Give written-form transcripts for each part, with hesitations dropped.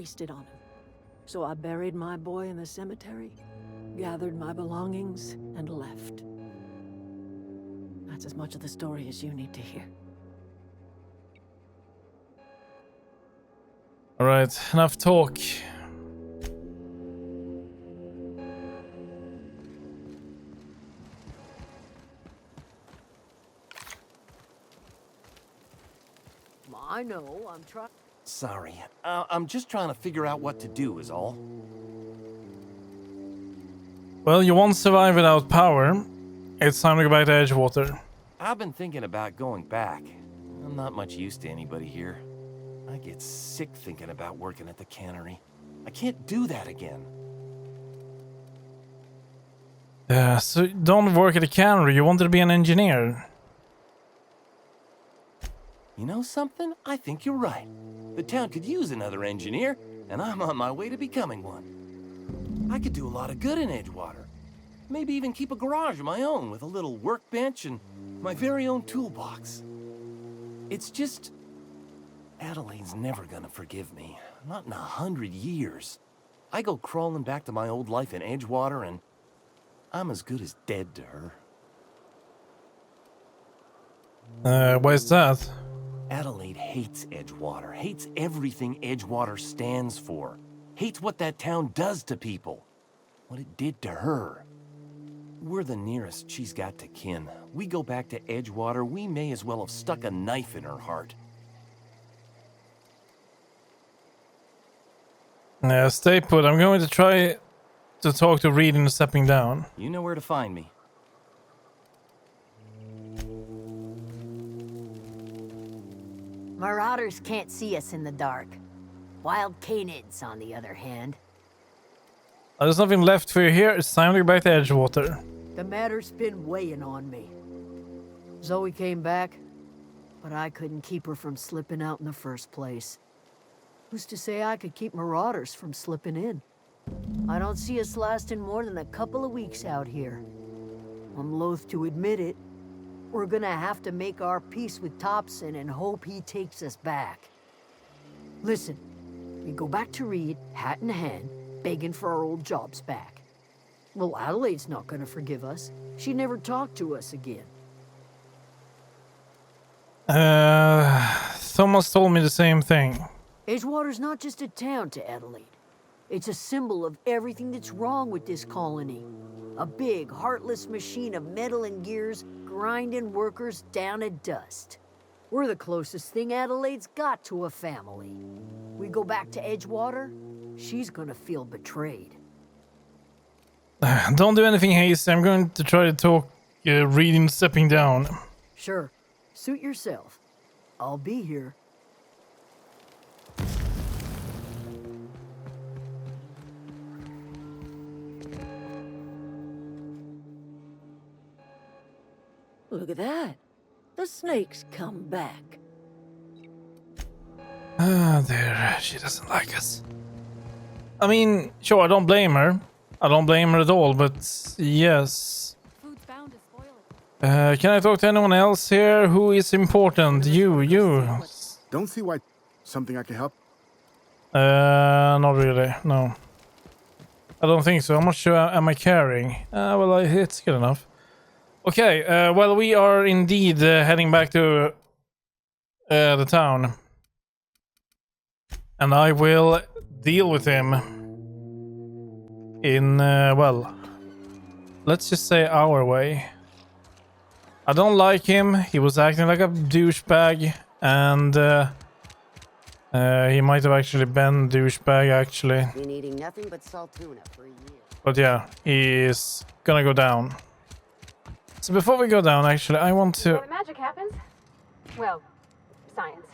wasted on him. So I buried my boy in the cemetery, gathered my belongings, and left. That's as much of the story as you need to hear. All right, enough talk. I know, I'm trying. Sorry, I'm just trying to figure out what to do is all. Well, you won't survive without power. It's time to go back to Edgewater. I've been thinking about going back. I'm not much use to anybody here. I get sick thinking about working at the cannery. I can't do that again. So don't work at a cannery. You wanted to be an engineer. You know something? I think you're right. The town could use another engineer, and I'm on my way to becoming one. I could do a lot of good in Edgewater. Maybe even keep a garage of my own with a little workbench and my very own toolbox. It's just... Adelaide's never gonna forgive me. Not in 100 years. I go crawling back to my old life in Edgewater, and I'm as good as dead to her. Why is that? Adelaide hates Edgewater, hates everything Edgewater stands for, hates what that town does to people, what it did to her. We're the nearest she's got to kin. We go back to Edgewater, we may as well have stuck a knife in her heart. Stay put. I'm going to try to talk to Reed and stepping down. You know where to find me. Marauders can't see us in the dark. Wild canids, on the other hand. There's nothing left for you here. It's time to go back to Edgewater. The matter's been weighing on me. Zoe came back, but I couldn't keep her from slipping out in the first place. Who's to say I could keep marauders from slipping in? I don't see us lasting more than a couple of weeks out here. I'm loath to admit it. We're gonna have to make our peace with Thompson and hope he takes us back. Listen, we go back to Reed, hat in hand, begging for our old jobs back. Well, Adelaide's not gonna forgive us. She never talked to us again. Thomas told me the same thing. Edgewater's not just a town to Adelaide. It's a symbol of everything that's wrong with this colony. A big, heartless machine of metal and gears grinding workers down to dust. We're the closest thing Adelaide's got to a family. We go back to Edgewater, she's gonna feel betrayed. Don't do anything hasty. I'm going to try to talk Reed and stepping down. Sure, suit yourself. I'll be here. Look at that. The snake's come back. There. She doesn't like us. I mean, sure, I don't blame her. I don't blame her at all, but yes. Can I talk to anyone else here? Who is important? You. Don't see why. Something I can help? Not really, no. I don't think so. How much am I carrying? Well, it's good enough. Okay, well, we are indeed heading back to the town. And I will deal with him in, well, let's just say our way. I don't like him. He was acting like a douchebag, and he might have actually been douchebag, actually. Been eating nothing but salt tuna for a year. But yeah, he's gonna go down. So before we go down, actually, I want to... Where magic happens? Well, science.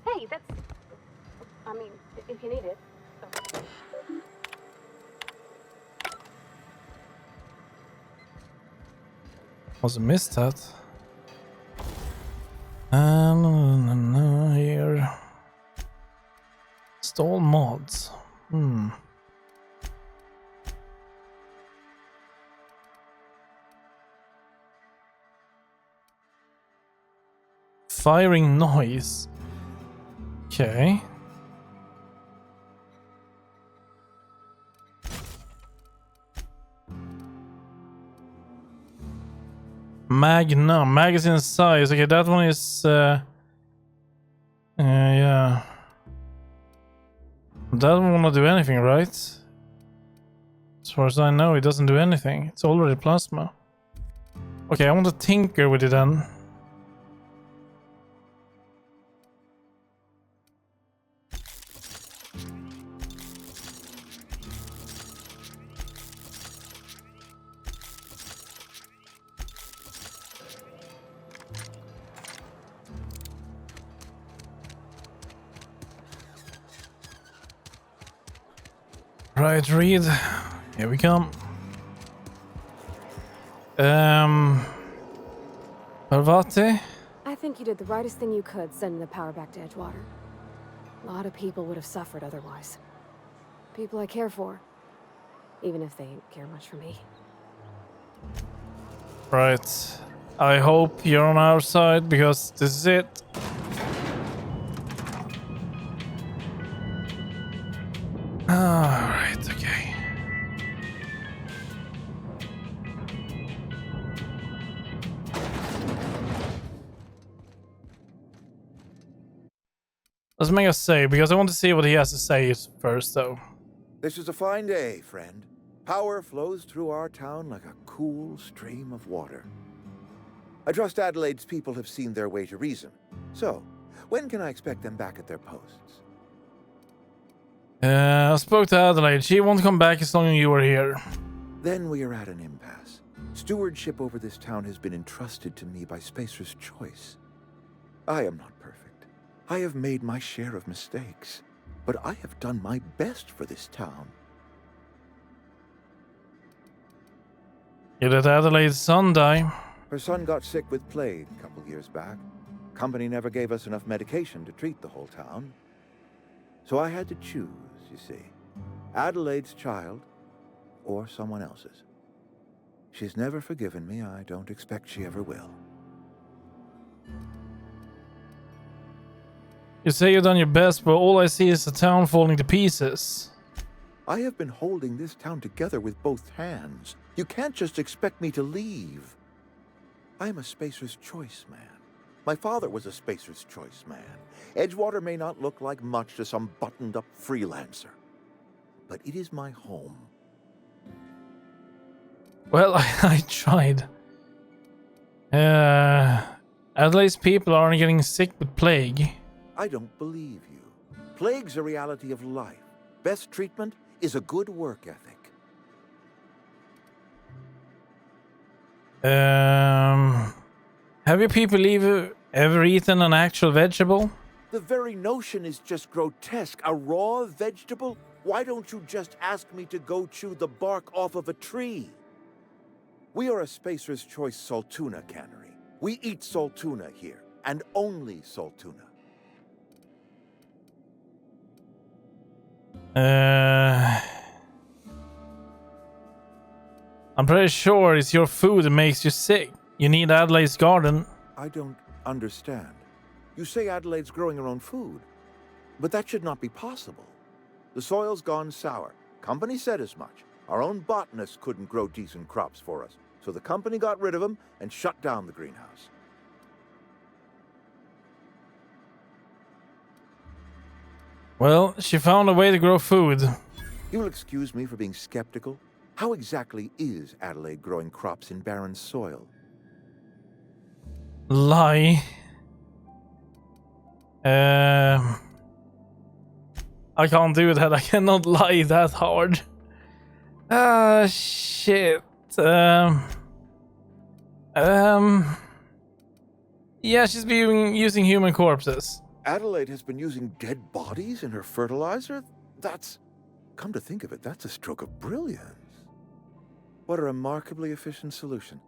Hey, that's... I mean, if you need it. Must have missed that. Here. Install mods. Firing noise. Okay. Magnum. Magazine size. Okay, that one is... yeah. That one won't do anything, right? As far as I know, it doesn't do anything. It's already plasma. Okay, I want to tinker with it then. Right, Reed. Here we come. Parvati? I think you did the rightest thing you could sending the power back to Edgewater. A lot of people would have suffered otherwise. People I care for. Even if they didn't care much for me. Right. I hope you're on our side because this is it. Alright, okay. Let's make a save because I want to see what he has to say first, though. This is a fine day, friend. Power flows through our town like a cool stream of water. I trust Adelaide's people have seen their way to reason. So, when can I expect them back at their posts? I spoke to Adelaide. She won't come back as long as you are here. Then we are at an impasse. Stewardship over this town has been entrusted to me by Spacer's choice. I am not perfect. I have made my share of mistakes. But I have done my best for this town. You let Adelaide's son die. Her son got sick with plague a couple years back. Company never gave us enough medication to treat the whole town. So I had to choose, you see. Adelaide's child or someone else's. She's never forgiven me. I don't expect she ever will. You say you've done your best, but all I see is the town falling to pieces. I have been holding this town together with both hands. You can't just expect me to leave. I'm a Spacer's Choice man. My father was a Spacer's Choice man. Edgewater may not look like much to some buttoned-up freelancer, but it is my home. Well, I tried. Adelaide's people aren't getting sick with plague. I don't believe you. Plague's a reality of life. Best treatment is a good work ethic. Have you people ever eaten an actual vegetable? The very notion is just grotesque. A raw vegetable? Why don't you just ask me to go chew the bark off of a tree? We are a Spacer's Choice Saltuna cannery. We eat saltuna here, and only saltuna. I'm pretty sure it's your food that makes you sick. You need Adelaide's garden. I don't understand. You say Adelaide's growing her own food, but that should not be possible. The soil's gone sour. Company said as much. Our own botanists couldn't grow decent crops for us, so the company got rid of them and shut down the greenhouse. Well, she found a way to grow food. You will excuse me for being skeptical. How exactly is Adelaide growing crops in barren soil? Lie. I can't do that. I cannot lie that hard. Shit. Yeah, she's been using human corpses. Adelaide has been using dead bodies in her fertilizer? That's... Come to think of it, that's a stroke of brilliance. What a remarkably efficient solution.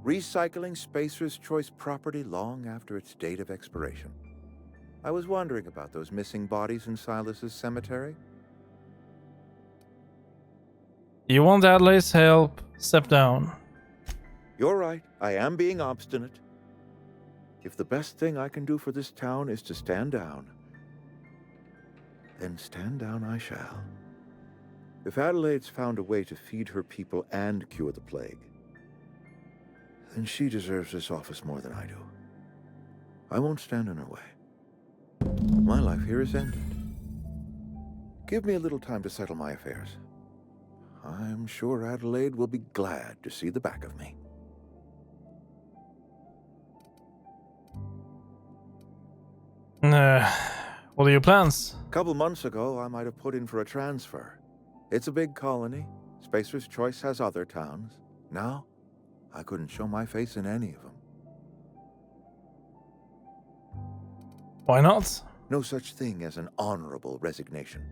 Recycling Spacer's Choice property long after its date of expiration. I was wondering about those missing bodies in Silas's cemetery. You want Adelaide's help? Step down. You're right, I am being obstinate. If the best thing I can do for this town is to stand down, then stand down I shall. If Adelaide's found a way to feed her people and cure the plague, then she deserves this office more than I do. I won't stand in her way. My life here is ended. Give me a little time to settle my affairs. I'm sure Adelaide will be glad to see the back of me. What are your plans? A couple months ago, I might have put in for a transfer. It's a big colony. Spacer's Choice has other towns. Now, I couldn't show my face in any of them. Why not? No such thing as an honorable resignation.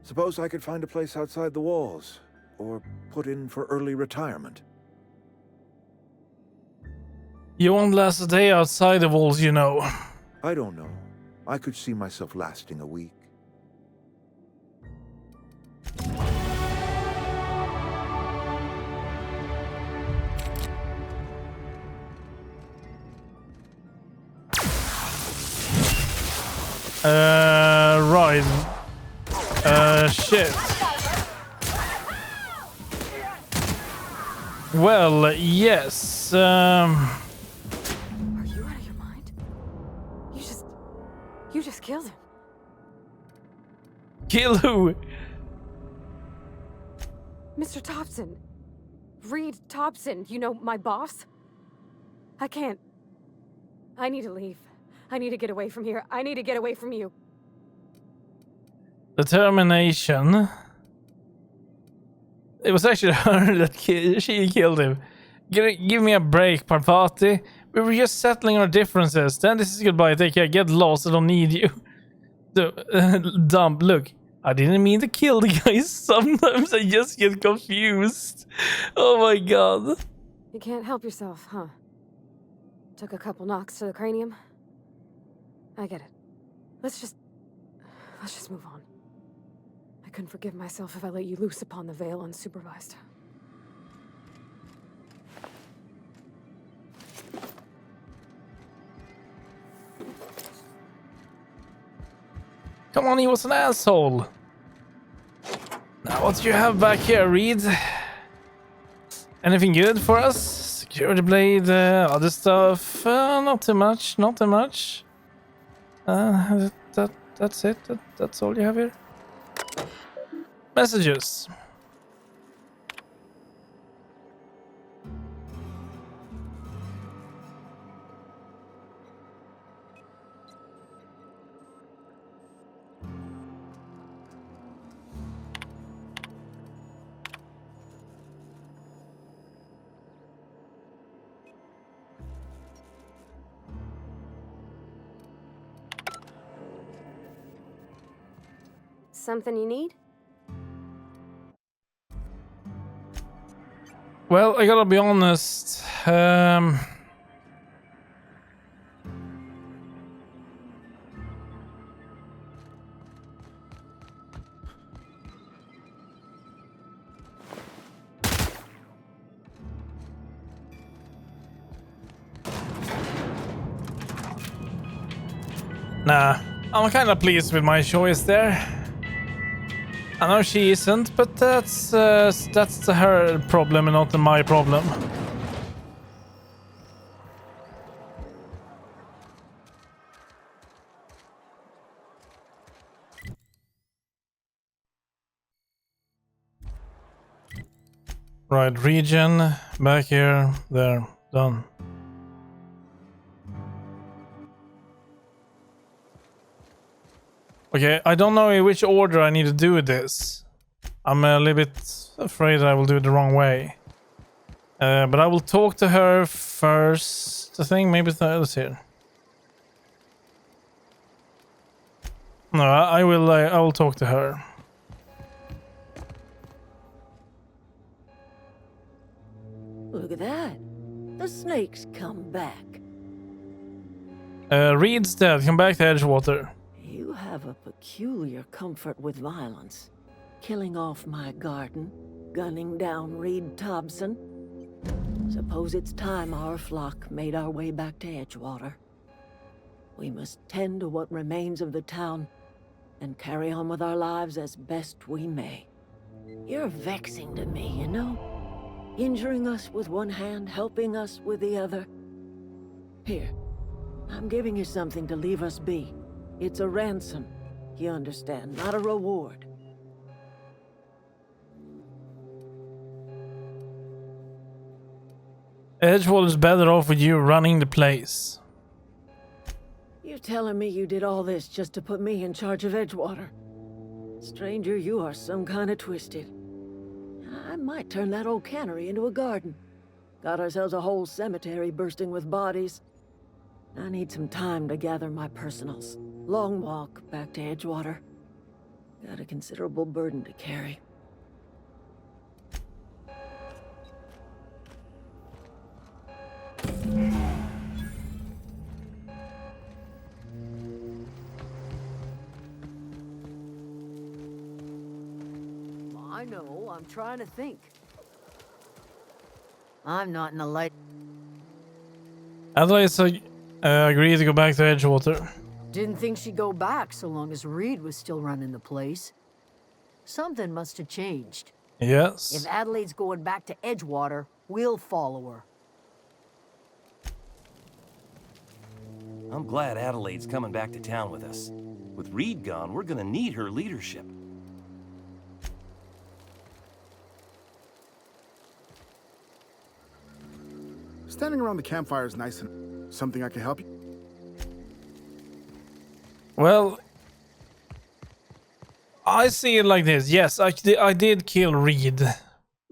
Suppose I could find a place outside the walls, or put in for early retirement. You won't last a day outside the walls, you know. I don't know. I could see myself lasting a week. Right. Shit. Well, yes. Are you out of your mind? You just killed him. Kill who? Mr. Thompson. Reed Thompson, you know, my boss. I can't. I need to leave. I need to get away from here. I need to get away from you. Determination. It was actually her that she killed him. Give me a break, Parvati. We were just settling our differences. Then this is goodbye. Take care. Get lost. I don't need you. Dump. Look, I didn't mean to kill the guys. Sometimes I just get confused. Oh my god. You can't help yourself, huh? Took a couple knocks to the cranium. I get it. Let's just move on. I couldn't forgive myself if I let you loose upon the Vale unsupervised. Come on, he was an asshole. Now, what do you have back here, Reed? Anything good for us? Security blade, other stuff? Not too much, not too much. That's it. That's all you have here. Messages. Something you need? Well, I gotta be honest. Nah, I'm kind of pleased with my choice there. I know she isn't, but that's her problem and not my problem. Right, region, back here, there, done. Okay, I don't know in which order I need to do this. I'm a little bit afraid I will do it the wrong way. But I will talk to her first. I think maybe let's see. No, I will talk to her. Look at that. The snake's come back. Reed's dead. Come back to Edgewater. You have a peculiar comfort with violence. Killing off my garden, gunning down Reed Thompson. Suppose it's time our flock made our way back to Edgewater. We must tend to what remains of the town and carry on with our lives as best we may. You're vexing to me, you know? Injuring us with one hand, helping us with the other. Here, I'm giving you something to leave us be. It's a ransom, you understand, not a reward. Edgewater's better off with you running the place. You telling me you did all this just to put me in charge of Edgewater? Stranger, you are some kind of twisted. I might turn that old cannery into a garden. Got ourselves a whole cemetery bursting with bodies. I need some time to gather my personals. Long walk back to Edgewater. Got a considerable burden to carry. I know, I'm trying to think. I'm not in the light. Adelaide agreed to go back to Edgewater. Didn't think she'd go back so long as Reed was still running the place. Something must have changed. Yes. If Adelaide's going back to Edgewater, we'll follow her. I'm glad Adelaide's coming back to town with us. With Reed gone, we're gonna need her leadership. Standing around the campfire is nice and something I can help you. Well, I see it like this. Yes, I did kill Reed.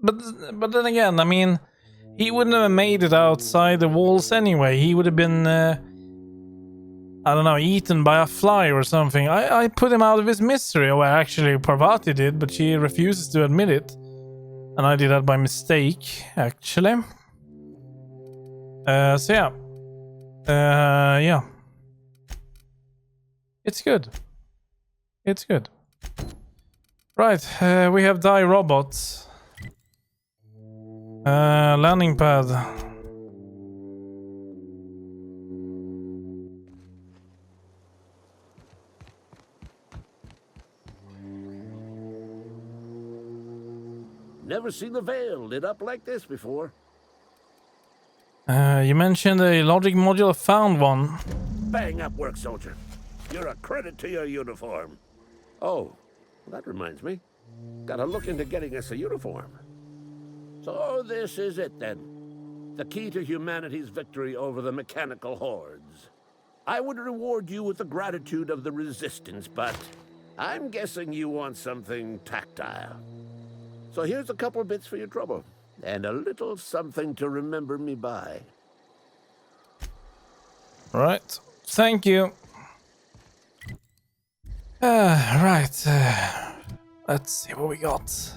But then again, I mean, he wouldn't have made it outside the walls anyway. He would have been, I don't know, eaten by a fly or something. I put him out of his misery. Well, actually, Parvati did, but she refuses to admit it. And I did that by mistake, actually. So yeah. Yeah. It's good. It's good. Right, we have die robots. Landing pad. Never seen the Vale lit up like this before. You mentioned a logic module. Found one. Bang up work, soldier. You're a credit to your uniform. Oh, that reminds me. Gotta look into getting us a uniform. So this is it then. The key to humanity's victory over the mechanical hordes. I would reward you with the gratitude of the Resistance, but I'm guessing you want something tactile. So here's a couple bits for your trouble, and a little something to remember me by. Right. Thank you. Right. Let's see what we got.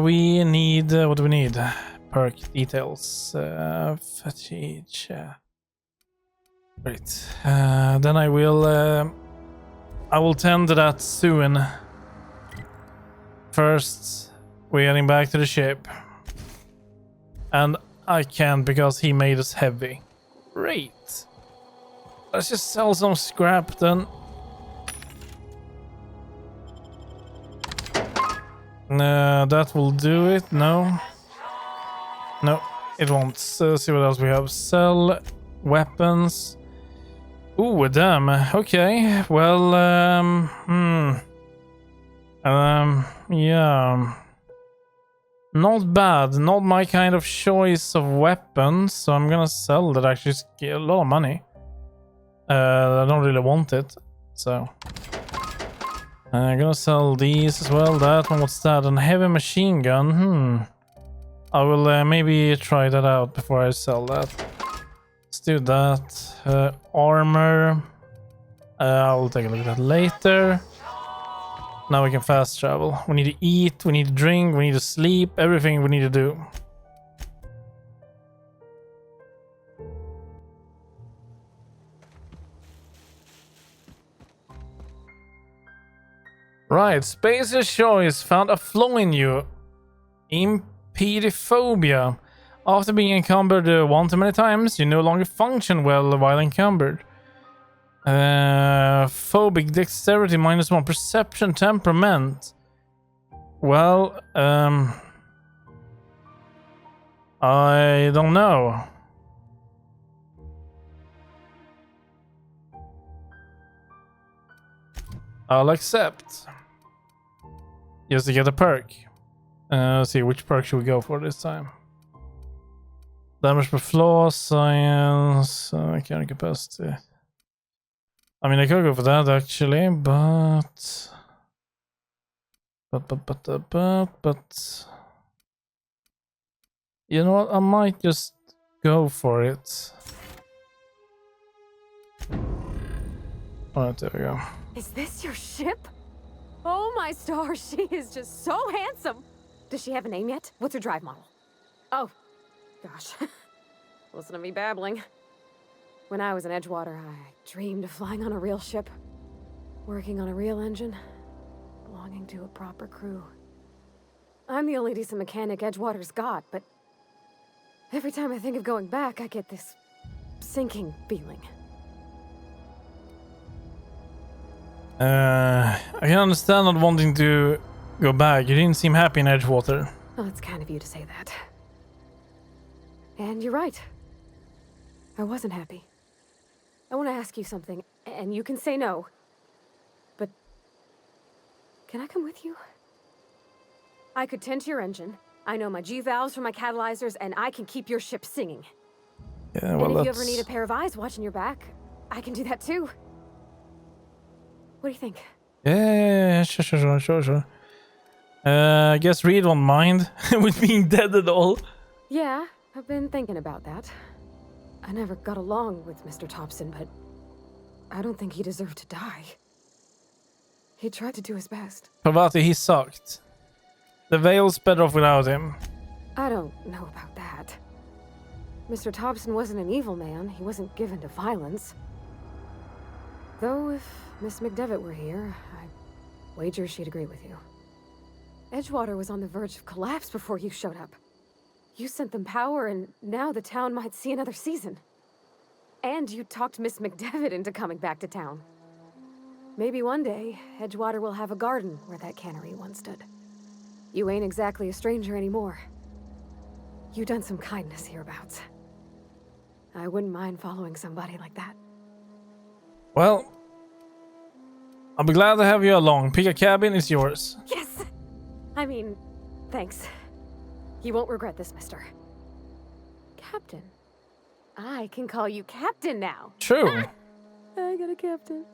We need... what do we need? Perk details. Fatigue. Great. Then I will tend to that soon. First, we're heading back to the ship. And I can't because he made us heavy. Great. Let's just sell some scrap then. That will do it. No. No, it won't. So see what else we have. Sell weapons. Ooh, damn. Okay. Well, yeah. Not bad. Not my kind of choice of weapons. So I'm gonna sell that. Actually, get a lot of money. I don't really want it. So I'm gonna sell these as well. That one, what's that? A heavy machine gun. I will maybe try that out before I sell that. Let's do that. Armor. I'll take a look at that later. Now we can fast travel. We need to eat, we need to drink, we need to sleep, everything we need to do. Right, Spacer's Choice found a flaw in you. Impedophobia. After being encumbered one too many times, you no longer function well while encumbered. Phobic dexterity -1, perception temperament Well, I don't know. I'll accept. Just to get a perk. Let's see, which perk should we go for this time? Damage per flaw, science, carrying capacity. I mean, I could go for that actually, but you know what? I might just go for it. Alright, there we go. Is this your ship? Oh my stars, she is just so handsome. Does she have a name yet? What's her drive model? Oh, gosh. Listen to me babbling. When I was in Edgewater, I dreamed of flying on a real ship, working on a real engine, belonging to a proper crew. I'm the only decent mechanic Edgewater's got, but every time I think of going back, I get this sinking feeling. I can understand not wanting to go back. You didn't seem happy in Edgewater. Well, it's kind of you to say that. And you're right. I wasn't happy. I want to ask you something, and you can say no. But can I come with you? I could tend to your engine. I know my G-valves from my catalyzers, and I can keep your ship singing. Yeah, well, and if you ever need a pair of eyes watching your back, I can do that too. What do you think? Yeah, sure. I guess Reed won't mind with being dead at all. Yeah, I've been thinking about that. I never got along with Mr. Thompson, but I don't think he deserved to die. He tried to do his best. Parvati, he sucked. The Vale's better off without him. I don't know about that. Mr. Thompson wasn't an evil man. He wasn't given to violence. Though if Miss McDevitt were here, I wager she'd agree with you. Edgewater was on the verge of collapse before you showed up. You sent them power, and now the town might see another season. And you talked Miss McDevitt into coming back to town. Maybe one day, Edgewater will have a garden where that cannery once stood. You ain't exactly a stranger anymore. You've done some kindness hereabouts. I wouldn't mind following somebody like that. Well, I'll be glad to have you along. Pick a cabin, it's yours. Yes! I mean, thanks. You won't regret this, mister. Captain. I can call you Captain now. True. I got a captain.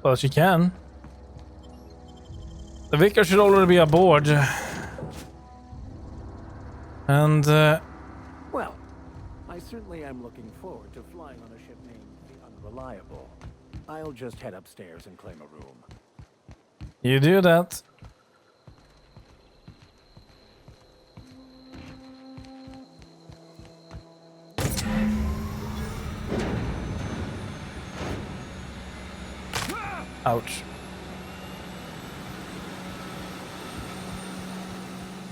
Well, she can. The vicar should already be aboard. And, Well, I certainly am looking forward to flying on a ship named the Unreliable. I'll just head upstairs and claim a room. you do that. Ouch.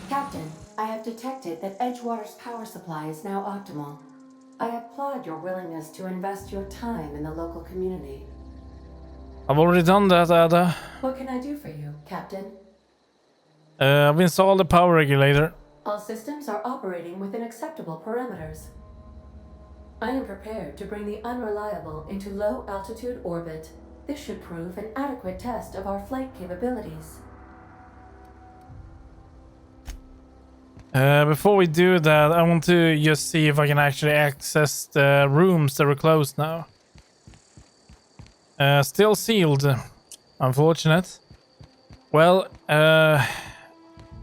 Captain, I have detected that Edgewater's power supply is now optimal. I applaud your willingness to invest your time in the local community. I've already done that, Ada. What can I do for you, Captain? I've installed the power regulator. All systems are operating within acceptable parameters. I am prepared to bring the Unreliable into low-altitude orbit. This should prove an adequate test of our flight capabilities. Before we do that, I want to just see if I can actually access the rooms that are closed now. Still sealed. Unfortunate. Well,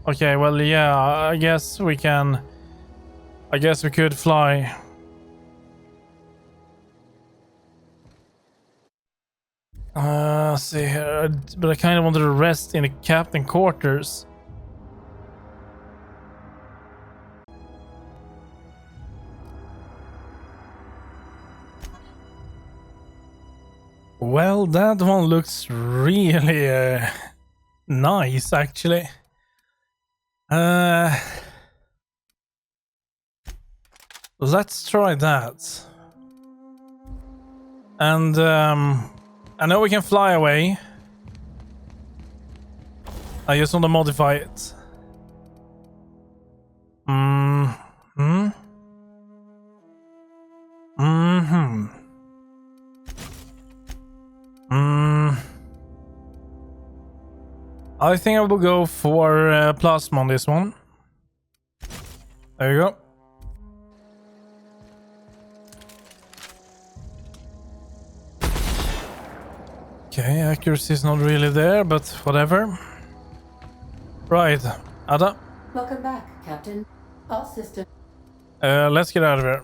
okay, well, yeah, I guess we can... I guess we could fly. Let's see here. But I kind of wanted to rest in the captain quarters. Well, that one looks really nice, actually. Let's try that. And I know we can fly away. I just want to modify it. I think I will go for plasma on this one. There you go. Okay, accuracy is not really there, but whatever. Right, Ada. Welcome back, Captain. All systems. Let's get out of here.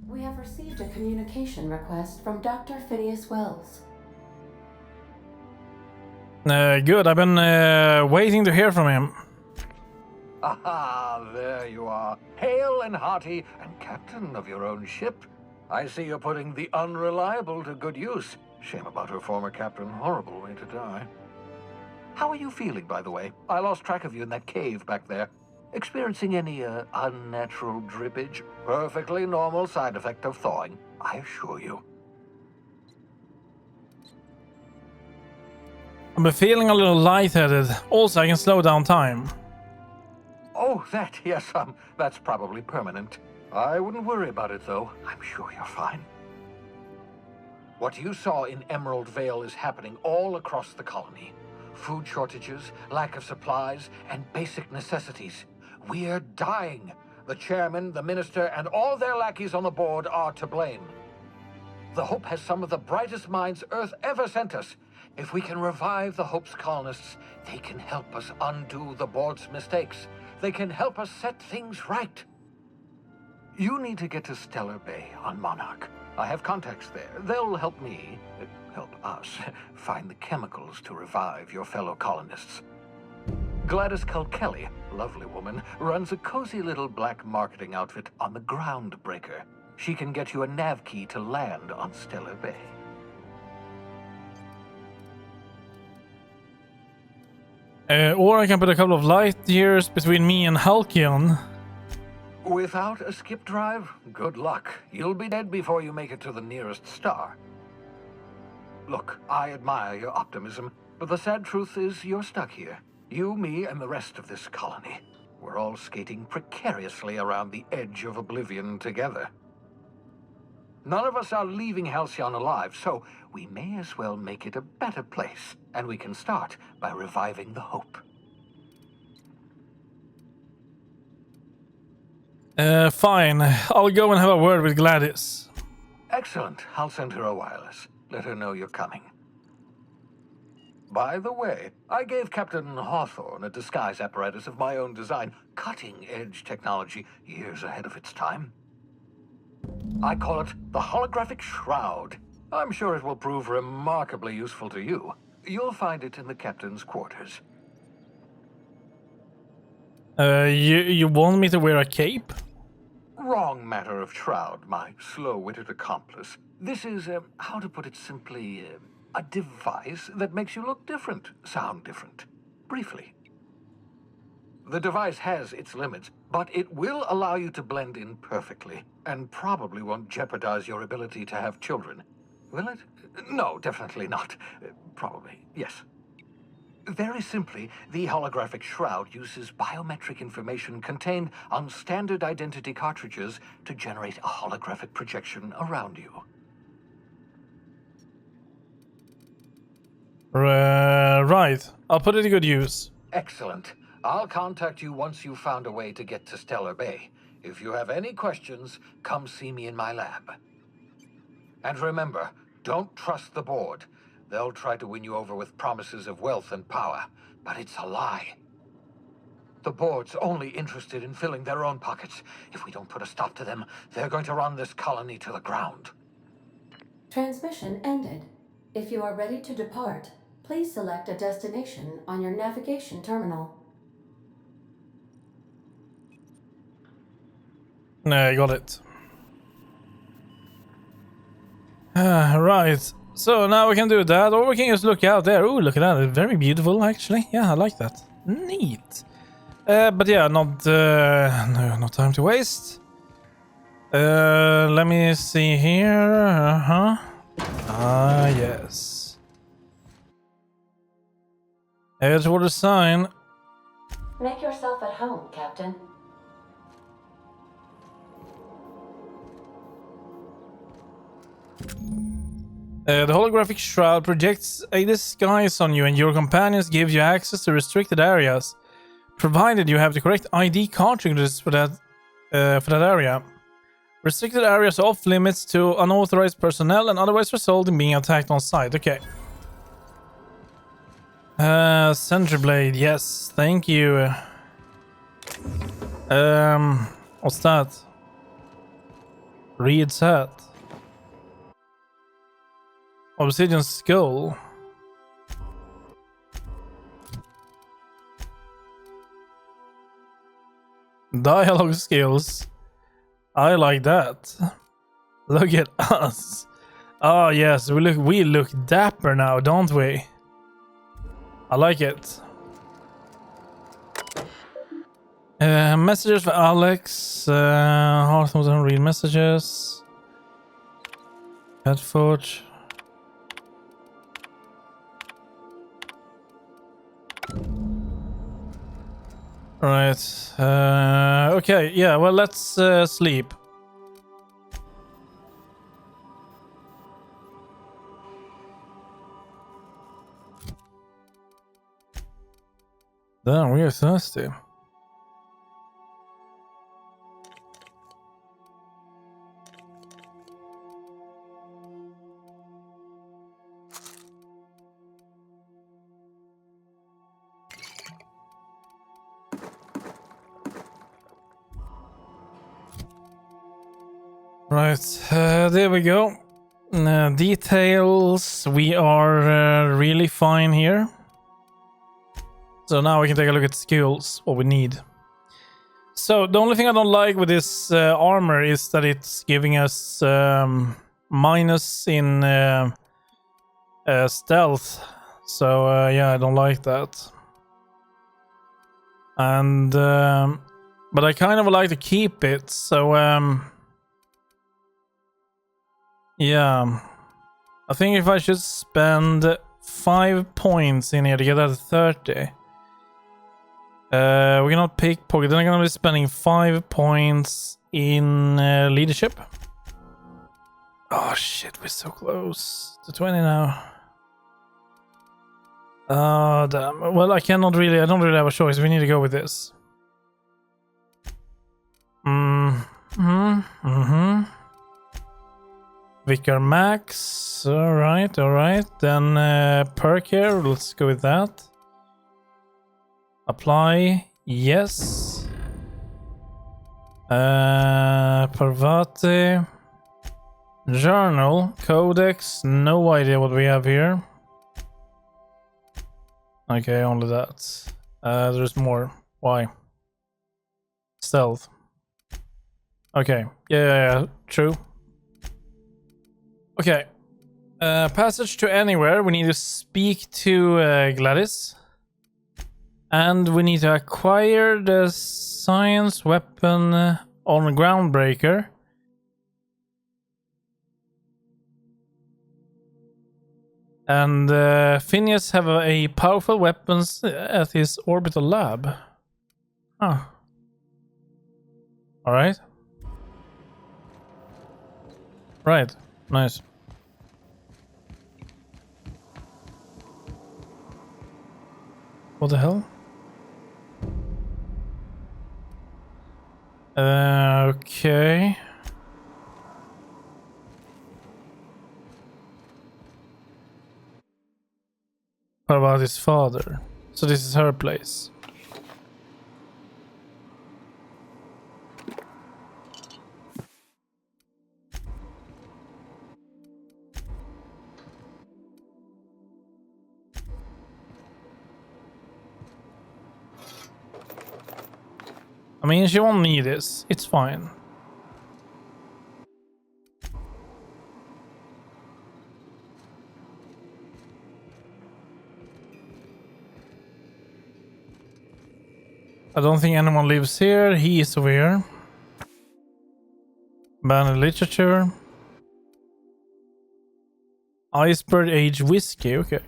We have received a communication request from Dr. Phineas Wells. Good, I've been waiting to hear from him. Aha, there you are. Hale and hearty, and captain of your own ship. I see you're putting the Unreliable to good use. Shame about her former captain. Horrible way to die. How are you feeling, by the way? I lost track of you in that cave back there. Experiencing any unnatural drippage? Perfectly normal side effect of thawing, I assure you. I'm feeling a little lightheaded. Also, I can slow down time. Oh, that, yes, that's probably permanent. I wouldn't worry about it, though. I'm sure you're fine. What you saw in Emerald Vale is happening all across the colony. Food shortages, lack of supplies, and basic necessities. We're dying. The chairman, the minister, and all their lackeys on the board are to blame. The Hope has some of the brightest minds Earth ever sent us. If we can revive the Hope's colonists, they can help us undo the board's mistakes. They can help us set things right. You need to get to Stellar Bay on Monarch. I have contacts there. They'll help me, help us, find the chemicals to revive your fellow colonists. Gladys Kelly, lovely woman, runs a cozy little black marketing outfit on the Groundbreaker. She can get you a nav key to land on Stellar Bay. Or I can put a couple of light years between me and Halcyon. Without a skip drive, good luck. You'll be dead before you make it to the nearest star. Look, I admire your optimism, but the sad truth is you're stuck here. You, me, and the rest of this colony. We're all skating precariously around the edge of oblivion together. None of us are leaving Halcyon alive, so we may as well make it a better place. And we can start by reviving the Hope. Fine. I'll go and have a word with Gladys. Excellent. I'll send her a wireless. Let her know you're coming. By the way, I gave Captain Hawthorne a disguise apparatus of my own design. Cutting-edge technology, years ahead of its time. I call it the Holographic Shroud. I'm sure it will prove remarkably useful to you. You'll find it in the captain's quarters. You want me to wear a cape? Wrong matter of shroud, my slow-witted accomplice. This is, how to put it simply, a device that makes you look different, sound different. Briefly. The device has its limits, but it will allow you to blend in perfectly, and probably won't jeopardize your ability to have children. Will it? No, definitely not. Probably, yes. Very simply, the holographic shroud uses biometric information contained on standard identity cartridges to generate a holographic projection around you. Right. I'll put it to good use. Excellent. I'll contact you once you've found a way to get to Stellar Bay. If you have any questions, come see me in my lab. And remember, don't trust the board. They'll try to win you over with promises of wealth and power, but it's a lie. The board's only interested in filling their own pockets. If we don't put a stop to them, they're going to run this colony to the ground. Transmission ended. If you are ready to depart, please select a destination on your navigation terminal. I got it. Right. So now we can do that, or we can just look out there. Oh, look at that. It's very beautiful, actually. Yeah, I like that. Neat. But yeah, no time to waste. Let me see here. Ah, yes. Edgewater sign. Make yourself at home, Captain. The holographic shroud projects a disguise on you, and your companions give you access to restricted areas, provided you have the correct ID cartridges for that area. Restricted areas are off limits to unauthorized personnel and otherwise result in being attacked on sight. Okay. Sentry blade, yes, thank you. What's that? Reed's hat. Obsidian skull. Dialogue skills. I like that. Look at us. Oh yes, we look dapper now, don't we? I like it. Messages for Alex. Hearthstone doesn't read messages. Headforge. Right. Okay, yeah, well, let's sleep. Damn, we are thirsty. Right, there we go. Details, we are really fine here. So now we can take a look at skills, what we need. So the only thing I don't like with this armor is that it's giving us minus in stealth. So yeah, I don't like that. And but I kind of would like to keep it. So yeah, I think if I should spend 5 points in here to get that to 30. We cannot pickpocket. Then I'm gonna be spending 5 points in leadership. Oh shit, we're so close to 20 now. Oh damn. Well, I don't really have a choice. We need to go with this. Vicar Max. Alright. Then perk here. Let's go with that. Apply. Yes. Parvati. Journal. Codex. No idea what we have here. Okay, only that. There's more. Why? Stealth. Okay. Yeah, true. Okay. Passage to anywhere. We need to speak to Gladys. And we need to acquire the science weapon on Groundbreaker. And Phineas have a powerful weapons at his orbital lab. Huh. Alright. Right. Nice. What the hell? Okay. What about his father? So this is her place. I mean, she won't need this. It's fine. I don't think anyone lives here. He is over here. Abandoned literature. Iceberg age whiskey, okay.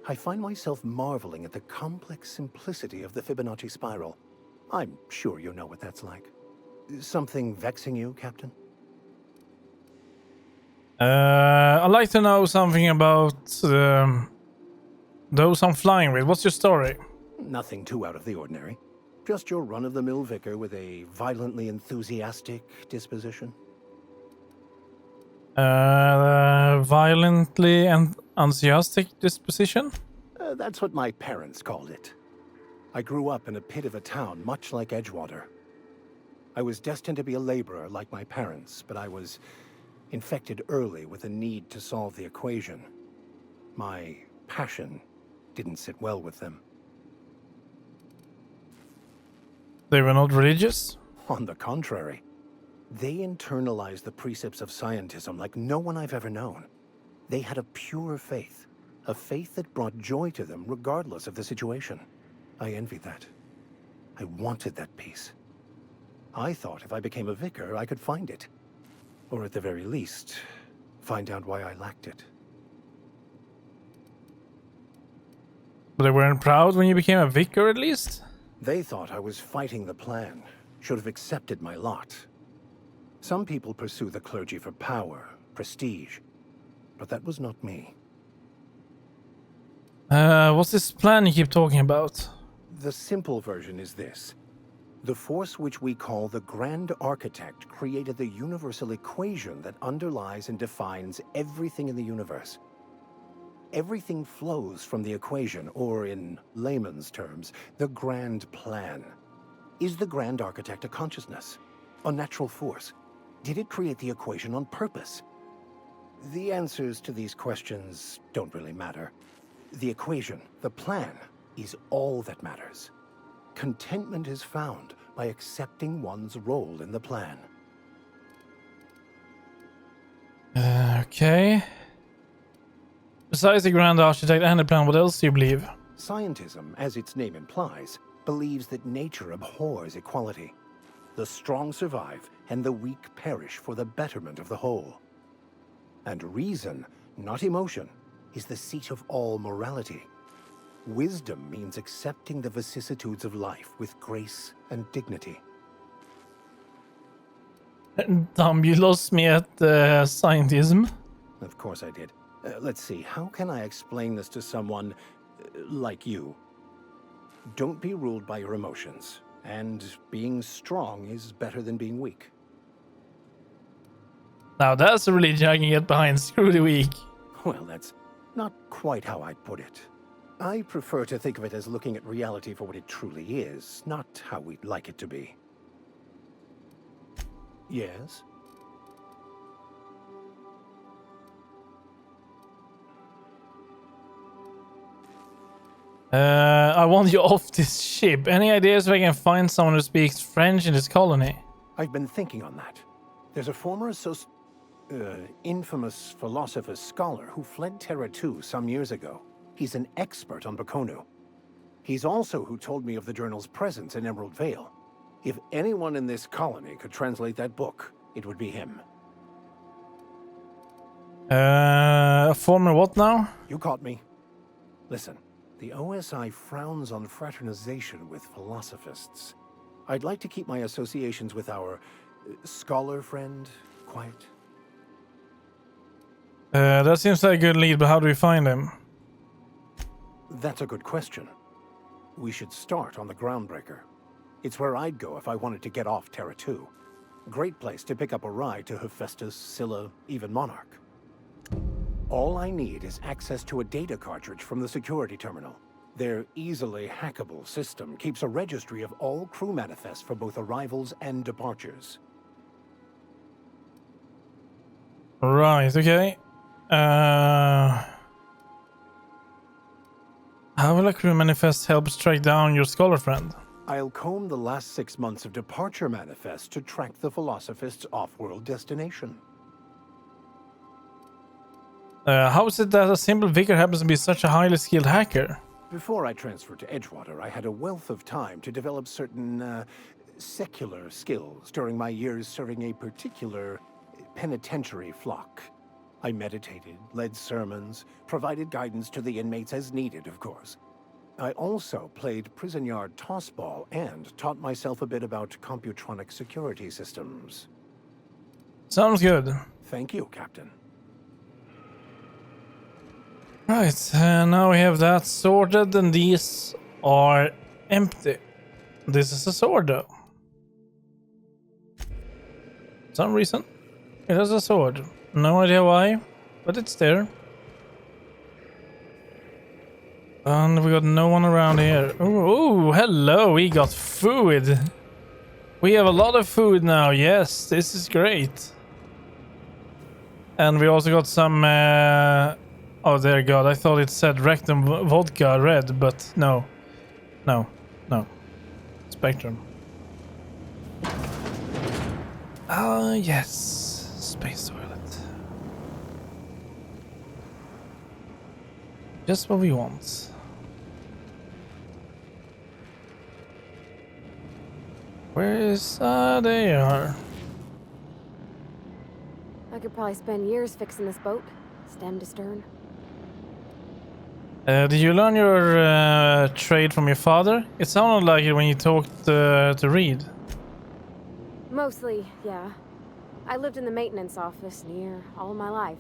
I find myself marveling at the complex simplicity of the Fibonacci spiral. I'm sure you know what that's like. Something vexing you, Captain? I'd like to know something about those I'm flying with. What's your story? Nothing too out of the ordinary. Just your run-of-the-mill vicar with a violently enthusiastic disposition. Violently and enthusiastic disposition? That's what my parents called it. I grew up in a pit of a town much like Edgewater. I was destined to be a laborer like my parents, but I was infected early with a need to solve the equation. My passion didn't sit well with them. They were not religious? On the contrary. They internalized the precepts of scientism like no one I've ever known. They had a pure faith, a faith that brought joy to them regardless of the situation. I envied that. I wanted that peace. I thought if I became a vicar, I could find it. Or at the very least, find out why I lacked it. But they weren't proud when you became a vicar, at least? They thought I was fighting the plan, should have accepted my lot. Some people pursue the clergy for power, prestige, but that was not me. What's this plan you keep talking about? The simple version is this. The force which we call the Grand Architect created the universal equation that underlies and defines everything in the universe. Everything flows from the equation, or in layman's terms, the grand plan. Is the Grand Architect a consciousness? A natural force? Did it create the equation on purpose? The answers to these questions don't really matter. The equation, the plan, is all that matters. Contentment is found by accepting one's role in the plan. Okay. Besides the Grand Architect and the plan, what else do you believe? Scientism, as its name implies, believes that nature abhors equality. The strong survive, and the weak perish for the betterment of the whole. And reason, not emotion, is the seat of all morality. Wisdom means accepting the vicissitudes of life with grace and dignity. Damn, you lost me at scientism. Of course I did. Let's see, how can I explain this to someone like you? Don't be ruled by your emotions, and being strong is better than being weak. Now that's a religion I can get behind. Screw the weak. Well, that's not quite how I'd put it. I prefer to think of it as looking at reality for what it truly is, not how we'd like it to be. Yes? I want you off this ship. Any ideas if I can find someone who speaks French in this colony? I've been thinking on that. There's a former infamous philosopher scholar who fled Terra 2 some years ago. He's an expert on Bakonu. He's also who told me of the journal's presence in Emerald Vale. If anyone in this colony could translate that book, it would be him. Former what now? You caught me. Listen, the OSI frowns on fraternization with philosophists. I'd like to keep my associations with our scholar friend quiet. That seems like a good lead, but how do we find him? That's a good question. We should start on the Groundbreaker. It's where I'd go if I wanted to get off Terra 2. Great place to pick up a ride to Hephaestus, Scylla, even Monarch. All I need is access to a data cartridge from the security terminal. Their easily hackable system keeps a registry of all crew manifests for both arrivals and departures. Right, okay. How will a crew manifest help track down your scholar friend? I'll comb the last 6 months of departure manifest to track the Philosophist's off-world destination. How is it that a simple vicar happens to be such a highly skilled hacker? Before I transferred to Edgewater, I had a wealth of time to develop certain secular skills during my years serving a particular penitentiary flock. I meditated, led sermons, provided guidance to the inmates as needed, of course. I also played prison yard tossball and taught myself a bit about computronic security systems. Sounds good. Thank you, Captain. Right, now we have that sorted, and these are empty. This is a sword, though. For some reason, it has a sword. No idea why, but it's there. And we got no one around here. Ooh, hello, we got food. We have a lot of food now, yes, this is great. And we also got some... oh, dear God, I thought it said Rectum Vodka Red, but no. No, no. Spectrum. Ah, yes. Space toilet. Just what we want. Where is... they are. I could probably spend years fixing this boat, stem to stern. Did you learn your trade from your father? It sounded like it when you talked to Reed. Mostly, yeah. I lived in the maintenance office near all my life.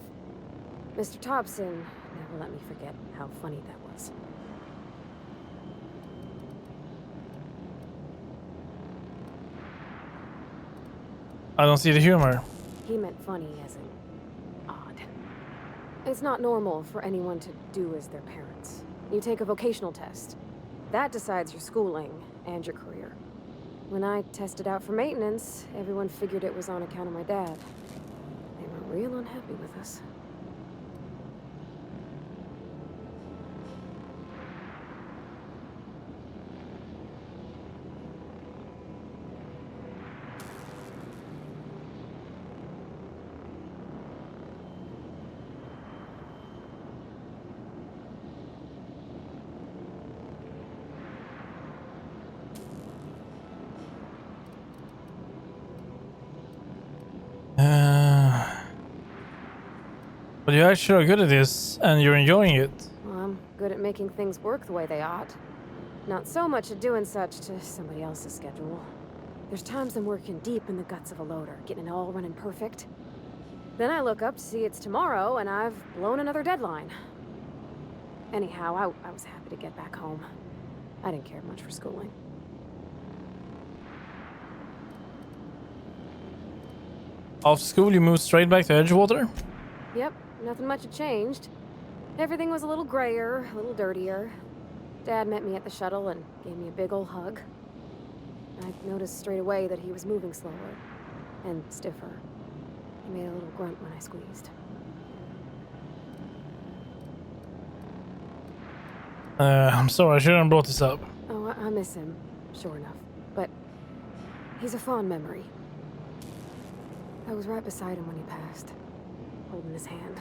Mr. Thompson never let me forget how funny that was. I don't see the humor. He meant funny as in odd. It's not normal for anyone to do as their parents. You take a vocational test. That decides your schooling and your career. When I tested out for maintenance, everyone figured it was on account of my dad. They were real unhappy with us. But you actually are good at this, and you're enjoying it. Well, I'm good at making things work the way they ought. Not so much at doing such to somebody else's schedule. There's times I'm working deep in the guts of a loader, getting it all running perfect. Then I look up to see it's tomorrow, and I've blown another deadline. Anyhow, I was happy to get back home. I didn't care much for schooling. After school, you moved straight back to Edgewater? Yep, nothing much had changed. Everything was a little grayer, a little dirtier. Dad met me at the shuttle and gave me a big ol' hug. I noticed straight away that he was moving slower and stiffer. He made a little grunt when I squeezed. I'm sorry, I shouldn't have brought this up. Oh, I miss him, sure enough. But he's a fond memory. I was right beside him when he passed, holding his hand.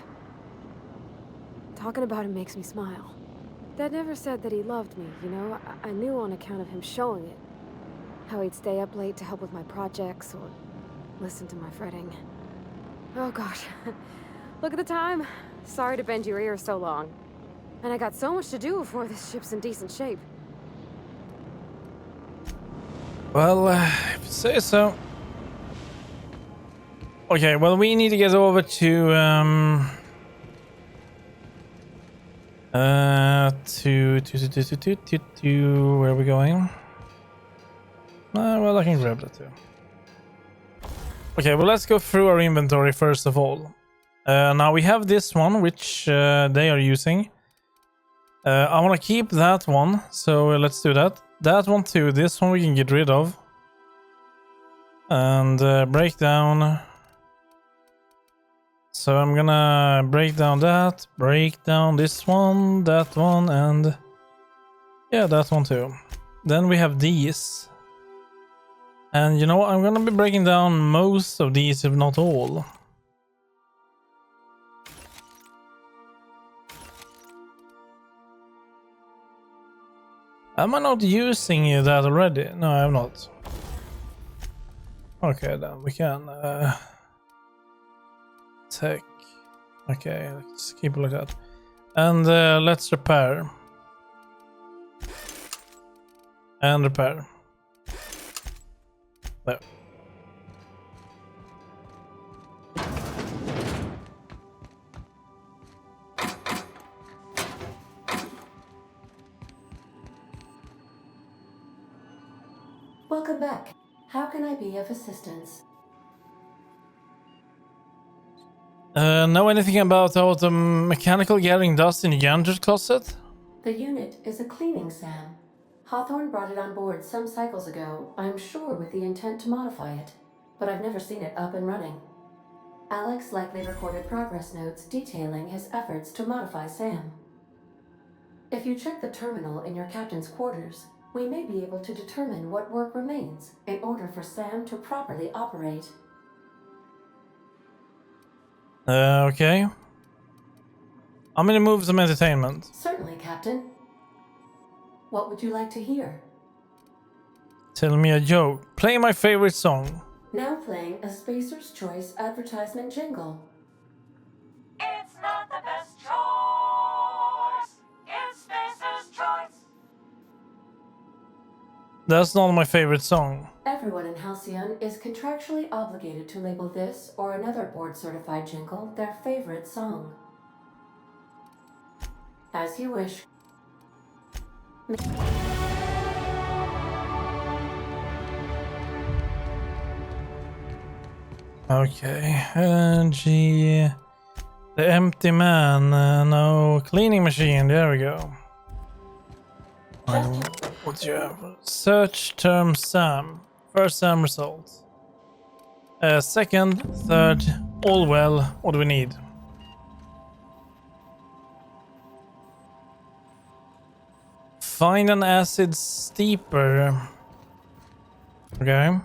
Talking about him makes me smile. Dad never said that he loved me, you know? I knew on account of him showing it. How he'd stay up late to help with my projects or listen to my fretting. Oh gosh, look at the time. Sorry to bend your ear so long. And I got so much to do before this ship's in decent shape. Well, if you say so. Okay, well, we need to get over to where are we going? Well, I can grab that too. Okay, well, let's go through our inventory first of all. Now we have this one, which they are using. I want to keep that one, so let's do that. That one too. This one we can get rid of. And break down. So I'm gonna break down that, break down this one, that one, and yeah, that one too. Then we have these. And you know, I'm gonna be breaking down most of these, if not all. Am I not using that already? No, I'm not. Okay, then we can tech. Okay, let's keep it like that. And let's repair. And repair. There. Welcome back. How can I be of assistance? Know anything about how the mechanical gathering dust in the janitor's closet? The unit is a cleaning SAM. Hawthorne brought it on board some cycles ago, I'm sure with the intent to modify it, but I've never seen it up and running. Alex likely recorded progress notes detailing his efforts to modify SAM. If you check the terminal in your captain's quarters, we may be able to determine what work remains in order for SAM to properly operate. Okay. I'm gonna move some entertainment. Certainly, Captain. What would you like to hear? Tell me a joke. Play my favorite song. Now playing a Spacer's Choice advertisement jingle. It's not the best choice. It's Spacer's Choice. That's not my favorite song. Everyone in Halcyon is contractually obligated to label this or another board-certified jingle their favorite song. As you wish. Okay, G. The empty man. No cleaning machine. There we go. What's your search term SAM? First SAM results. Second, third, all well. What do we need? Find an acid steeper. Okay.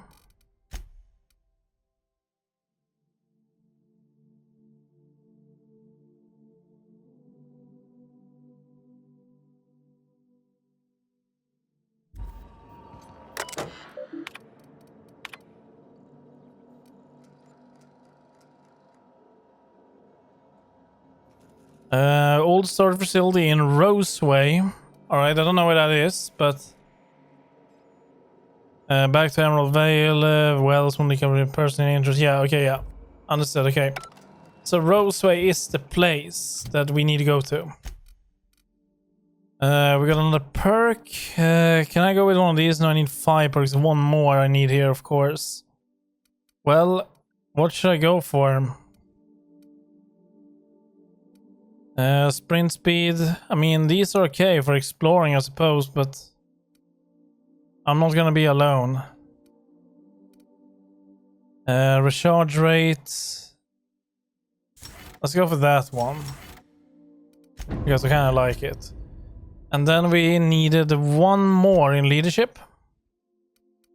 Old storage facility in Roseway. Alright, I don't know where that is, but... back to Emerald Vale, Wells, when they come in person interest. Yeah, okay, yeah. Understood, okay. So Roseway is the place that we need to go to. We got another perk. Can I go with one of these? No, I need 5 perks. One more I need here, of course. Well, what should I go for? Sprint speed. I mean, these are okay for exploring, I suppose, but I'm not gonna be alone. Recharge rate. Let's go for that one, because I kind of like it. And then we needed one more in leadership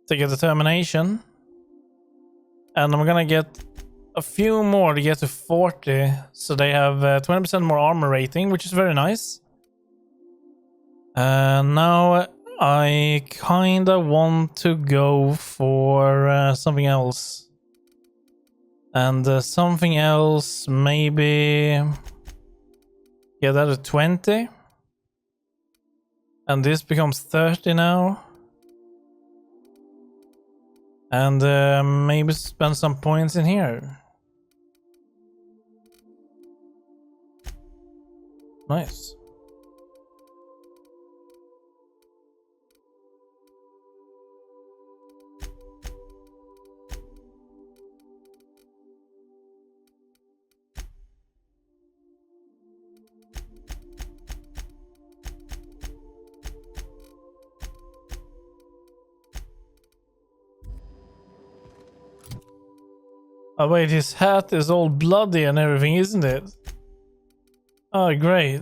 to get determination. And I'm gonna get a few more to get to 40, so they have 20% more armor rating, which is very nice. Now I kinda want to go for something else. And something else, maybe... Yeah, that is 20. And this becomes 30 now. And maybe spend some points in here. Nice. Oh wait, his hat is all bloody and everything, isn't it? Oh, great.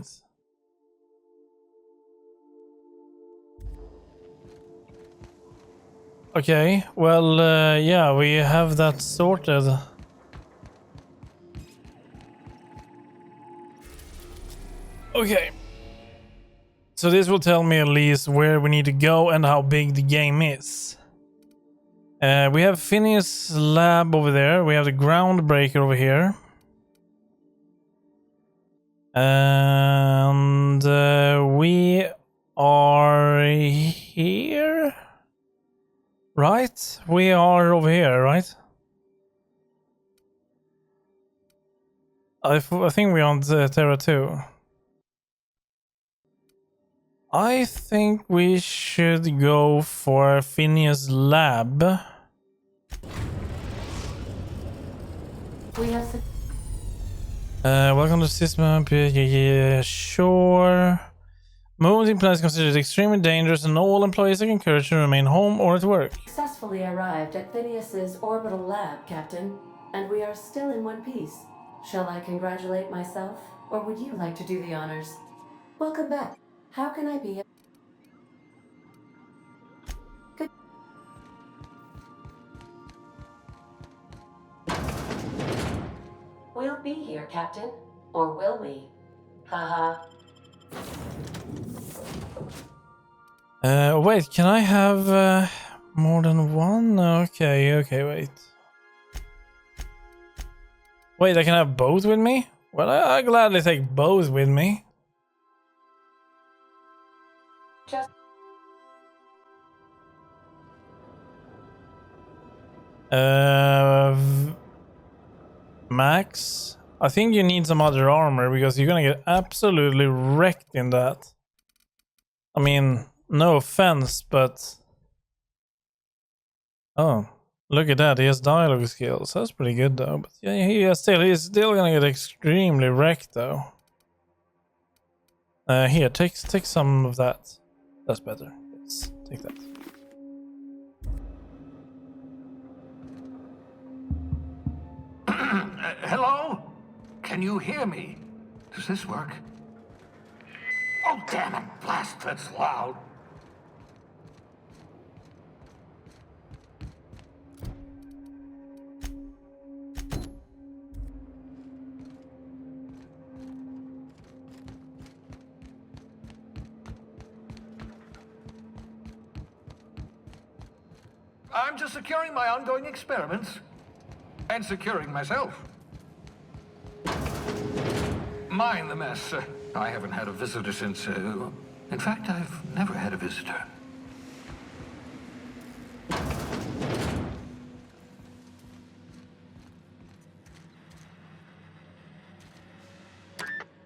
Okay, well, yeah, we have that sorted. Okay. So this will tell me at least where we need to go and how big the game is. We have Phineas' lab over there. We have the groundbreaker over here. And we are here. Right? We are over here, right? I think we're on Terra 2. I think we should go for Phineas' lab. We have Welcome to system. Yeah, sure. Movement in place is considered extremely dangerous, and all employees are encouraged to remain home or at work. successfully arrived at Phineas's orbital lab, Captain, and we are still in one piece. Shall I congratulate myself, or would you like to do the honors? Welcome back. How can I be? We'll be here, Captain. Or will we? Haha. Wait, can I have more than one? Okay, wait. Wait, I can have both with me? Well, I gladly take both with me. Just Max, I think you need some other armor because you're gonna get absolutely wrecked in that. I mean, no offense, but... Oh, look at that, he has dialogue skills. That's pretty good though. But yeah, he's still gonna get extremely wrecked though. Here, take some of that. That's better. Yes, take that. Hello? Can you hear me? Does this work? Oh, damn it! Blast, that's loud. I'm just securing my ongoing experiments. And securing myself. Mind the mess. I haven't had a visitor since... in fact, I've never had a visitor.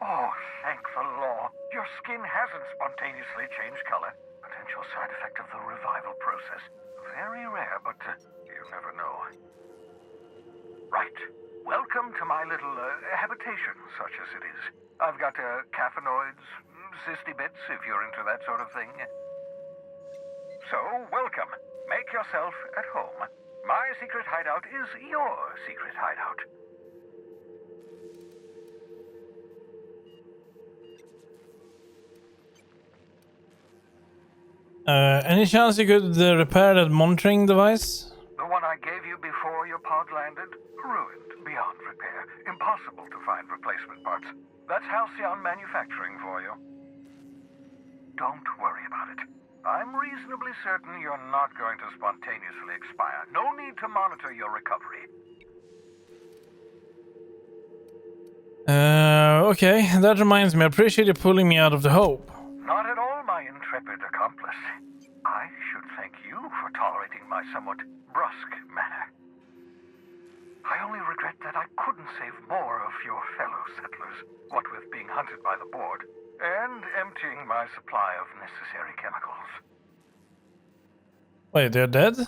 Oh, thank the law. Your skin hasn't spontaneously changed color. Potential side effect of the revival process. Very rare, but you never know. Right. Welcome to my little habitation, such as it is. I've got caffeinoids, cysty bits, if you're into that sort of thing. So, welcome. Make yourself at home. My secret hideout is your secret hideout. Any chance you could repair that monitoring device? The one I gave you before your pod landed? Ruined beyond repair. Impossible to find replacement parts. That's Halcyon Manufacturing for you. Don't worry about it. I'm reasonably certain you're not going to spontaneously expire. No need to monitor your recovery. Okay, that reminds me. I appreciate you pulling me out of the Hope. Not at all, my intrepid accomplice. I should thank you for tolerating my somewhat brusque manner. I only regret that I couldn't save more of your fellow settlers, what with being hunted by the board, and emptying my supply of necessary chemicals. Wait, they're dead?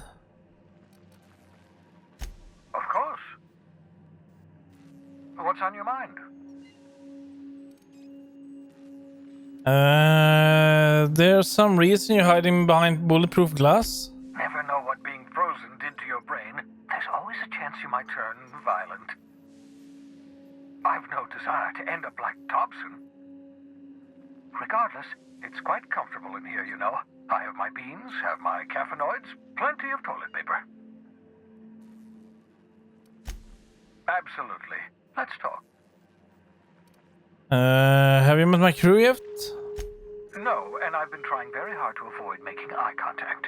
Of course. What's on your mind? There's some reason you're hiding behind bulletproof glass? Never know what being frozen did to your brain. There's always a chance you might turn violent. I've no desire to end up like Thompson. regardless, it's quite comfortable in here, you know. I have my beans, have my caffeinoids, plenty of toilet paper. Absolutely. Let's talk. Have you met my crew yet? No, and I've been trying very hard to avoid making eye contact.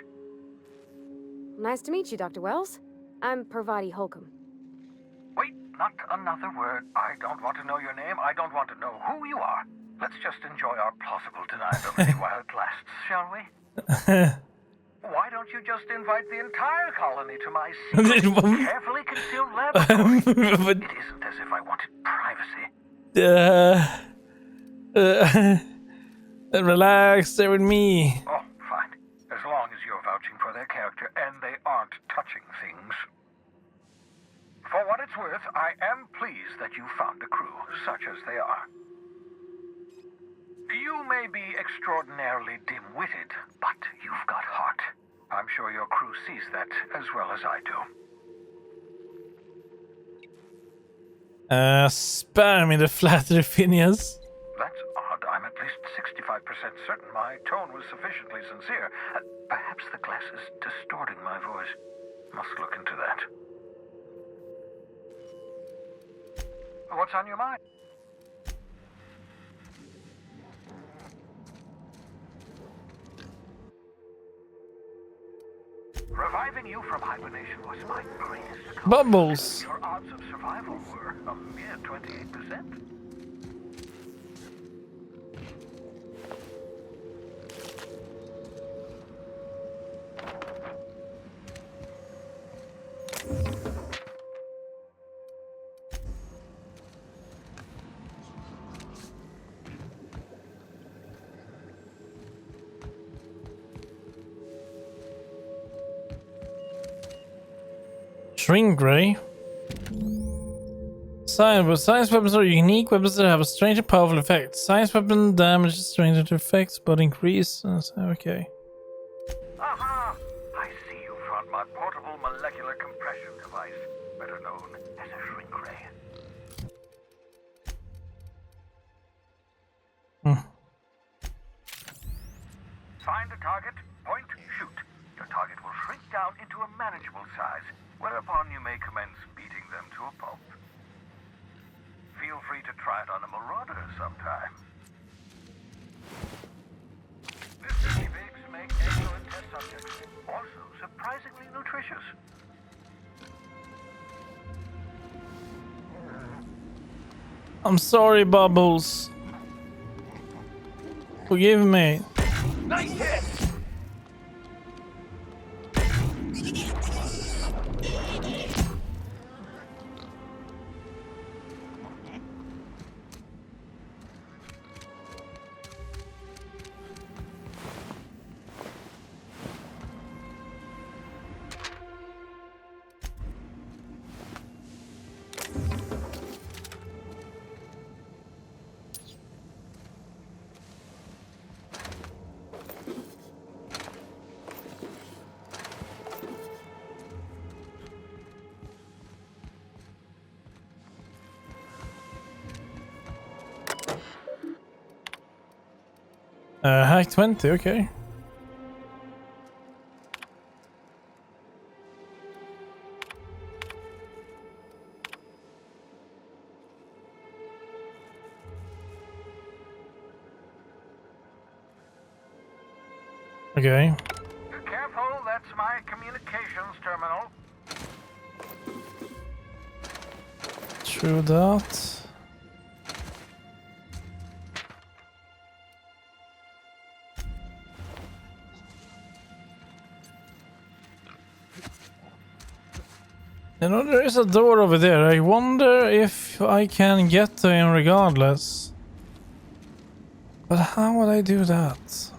Nice to meet you, Dr. Wells. I'm Parvati Holcomb. Wait, not another word. I don't want to know your name. I don't want to know who you are. Let's just enjoy our plausible deniability while it lasts, shall we? Why don't you just invite the entire colony to my secret, carefully concealed laboratory? It isn't as if I wanted privacy. Relax, stay with me. Oh, fine. As long as you're vouching for their character and they aren't touching things. For what it's worth, I am pleased that you found a crew, such as they are. You may be extraordinarily dim-witted, but you've got heart. I'm sure your crew sees that as well as I do. Spare me the flattery, Phineas. That's odd. I'm at least 65% certain my tone was sufficiently sincere. Perhaps the glass is distorting my voice. Must look into that. What's on your mind? Reviving you from hibernation was my greatest accomplishment. Bubbles. Your odds of survival were a mere 28%. Shrink ray. Science weapons are unique weapons that have a strange and powerful effect. Science weapon damages stranger effects, but increase. Okay. Aha! I see you front my portable molecular compression device, better known as a shrink ray. Find a target, point, shoot. Your target will shrink down into a manageable size, whereupon you may commence beating them to a pulp. Feel free to try it on a marauder sometime. This guinea pigs make excellent test subjects, also surprisingly nutritious. I'm sorry, Bubbles. Forgive me. Nice hit! Hack 20, okay. Okay. Careful, that's my communications terminal. True that. You know, there is a door over there. I wonder if I can get to him regardless. But how would I do that?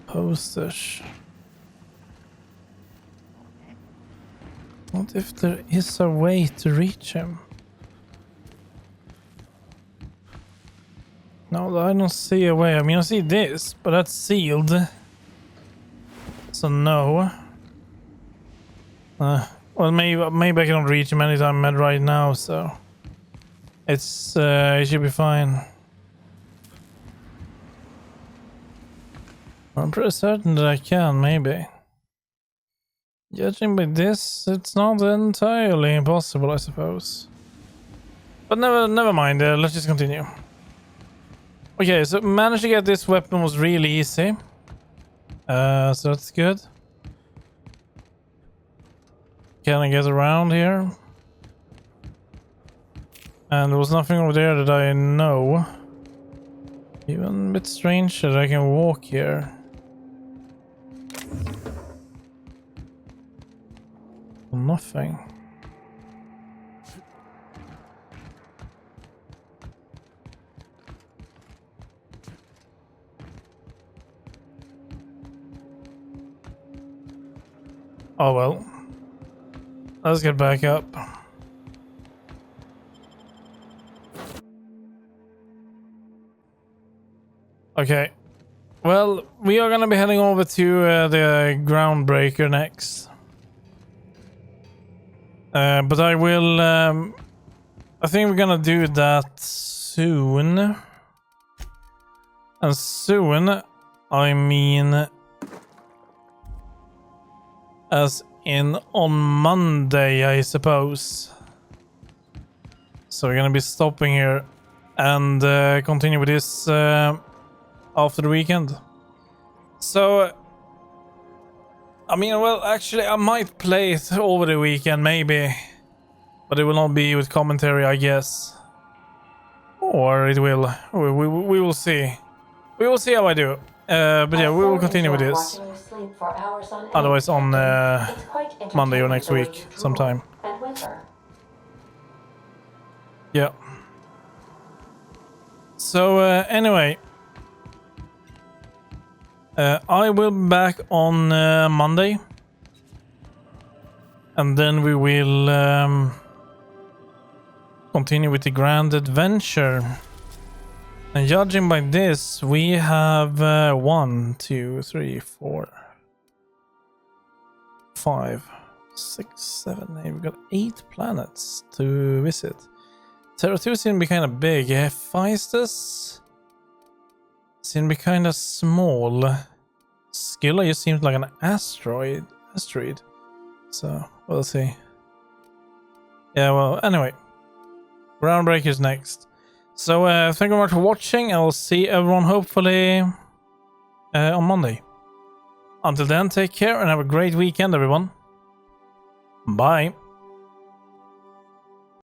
Postage. What if there is a way to reach him? No, I don't see a way. I mean, I see this, but that's sealed. So no. Well, maybe I can reach him anytime I'm at right now, so it should be fine. I'm pretty certain that I can, maybe. Judging by this, it's not entirely impossible, I suppose. But never mind. Let's just continue. Okay, so managed to get this weapon was really easy. So that's good. Can I get around here? And there was nothing over there that I know. Even a bit strange that I can walk here. Nothing. Oh well. Let's get back up. Okay. Well, we are gonna be heading over to the Groundbreaker next. But I will... I think we're gonna do that soon. And soon, I mean... as in on Monday, I suppose. So we're gonna be stopping here and continue with this after the weekend. So, I mean, well, actually, I might play it over the weekend, maybe. But it will not be with commentary, I guess. Or it will. We will see. We will see how I do. But yeah, we will continue with this. Otherwise on Monday or next week sometime. Yeah. So anyway, I will be back on Monday, and then we will continue with the grand adventure. And judging by this, we have 1, 2, 3, 4, 5, 6, 7, 8. We've got 8 planets to visit. Terra 2 seems to be kind of big. Hephaestus seems to be kind of small. Scylla just seems like an asteroid. So, we'll see. Yeah, well, anyway. Groundbreaker's next. So, thank you very much for watching. I'll see everyone hopefully on Monday. Until then, take care and have a great weekend, everyone. Bye.